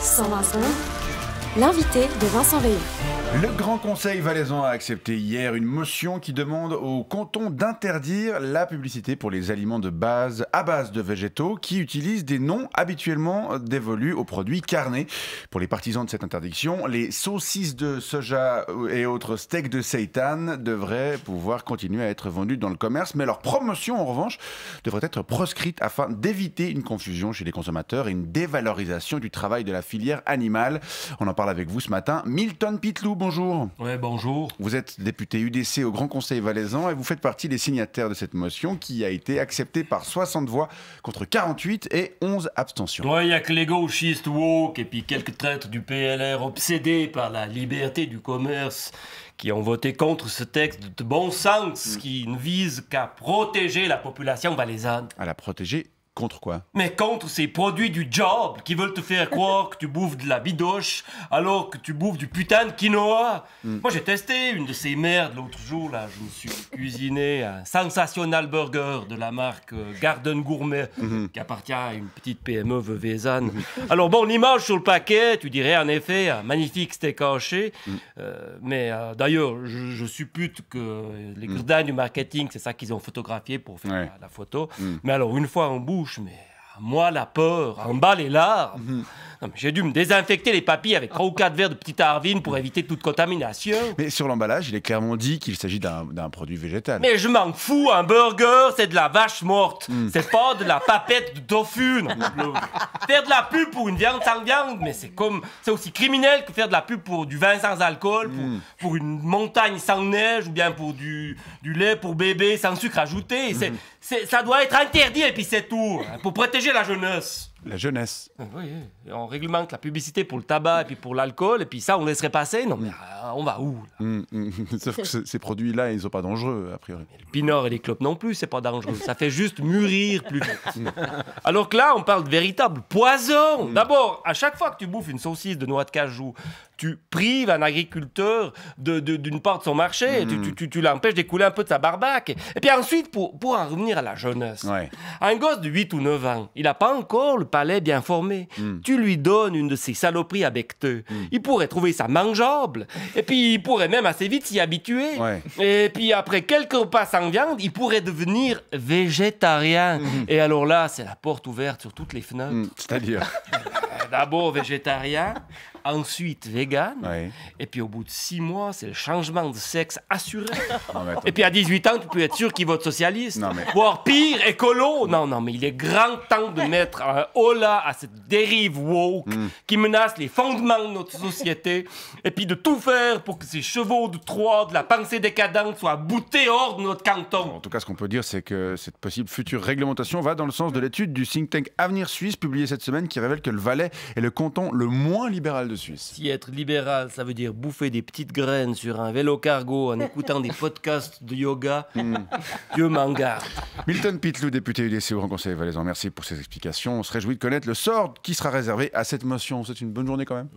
Sans Vincent, l'invité de Vincent Veillon. Le Grand Conseil valaisan a accepté hier une motion qui demande au canton d'interdire la publicité pour les aliments à base de végétaux qui utilisent des noms habituellement dévolus aux produits carnés. Pour les partisans de cette interdiction, les saucisses de soja et autres steaks de seitan devraient pouvoir continuer à être vendus dans le commerce, mais leur promotion en revanche devrait être proscrite afin d'éviter une confusion chez les consommateurs et une dévalorisation du travail de la filière animale. On en parle avec vous ce matin. Milton Pitlou, bonjour. Ouais, bonjour. Vous êtes député UDC au Grand Conseil valaisan et vous faites partie des signataires de cette motion qui a été acceptée par 60 voix contre 48 et 11 abstentions. Ouais, il n'y a que les gauchistes woke et puis quelques traîtres du PLR obsédés par la liberté du commerce qui ont voté contre ce texte de bon sens qui ne vise qu'à protéger la population valaisanne. À la protéger contre quoi? Mais contre ces produits du job qui veulent te faire croire que tu bouffes de la bidoche alors que tu bouffes du putain de quinoa. Moi, j'ai testé une de ces merdes l'autre jour, là. Je me suis cuisiné un sensationnel burger de la marque Garden Gourmet qui appartient à une petite PME veuvezanne. Alors bon, l'image sur le paquet, tu dirais en effet un magnifique steak haché. Mais d'ailleurs, je suppute que les gredins du marketing, c'est ça qu'ils ont photographié pour faire la photo. Mais alors, une fois en bouche, mais moi, la peur, en bas les larmes. Non, mais j'ai dû me désinfecter les papilles avec 3 ou 4 verres de petit Arvin pour éviter toute contamination. Mais sur l'emballage, il est clairement dit qu'il s'agit d'un produit végétal. Mais je m'en fous, un burger, c'est de la vache morte. C'est pas de la papette de tofu. Non. Faire de la pub pour une viande sans viande, mais c'est aussi criminel que faire de la pub pour du vin sans alcool, pour une montagne sans neige, ou bien pour du lait pour bébé sans sucre ajouté. Ça doit être interdit et puis c'est tout, hein, pour protéger la jeunesse. La jeunesse. Oui, on réglemente la publicité pour le tabac et puis pour l'alcool, et puis ça, on laisserait passer. Non, mais on va où là? Sauf que ces produits-là, ils sont pas dangereux, a priori. Le pinard et les clopes non plus, c'est pas dangereux. Ça fait juste mûrir plus vite. Alors que là, on parle de véritable poison. D'abord, à chaque fois que tu bouffes une saucisse de noix de cajou, tu prives un agriculteur d'une part de son marché, tu l'empêches d'écouler un peu de sa barbaque. Et puis ensuite, pour en revenir à la jeunesse, un gosse de 8 ou 9 ans, il n'a pas encore le palais bien formé. Tu lui donnes une de ces saloperies à becteux. Il pourrait trouver ça mangeable, et puis il pourrait même assez vite s'y habituer. Et puis après quelques repas sans viande, il pourrait devenir végétarien. Et alors là, c'est la porte ouverte sur toutes les fenêtres. C'est-à-dire d'abord végétarien, ensuite vegan, et puis au bout de 6 mois, c'est le changement de sexe assuré. Et puis à 18 ans, tu peux être sûr qu'il vote socialiste. Voire pire, écolo. Non, mais il est grand temps de mettre un holà à cette dérive woke qui menace les fondements de notre société, et puis de tout faire pour que ces chevaux de Troie de la pensée décadente soient boutés hors de notre canton. En tout cas, ce qu'on peut dire, c'est que cette possible future réglementation va dans le sens de l'étude du think tank Avenir Suisse, publiée cette semaine, qui révèle que le Valais est le canton le moins libéral de Suisse. Si être libéral, ça veut dire bouffer des petites graines sur un vélo cargo en écoutant des podcasts de yoga, Dieu m'en garde. Milton Pitlou, député UDC au Grand Conseil valaisan, merci pour ces explications. On se réjouit de connaître le sort qui sera réservé à cette motion. C'est une bonne journée quand même.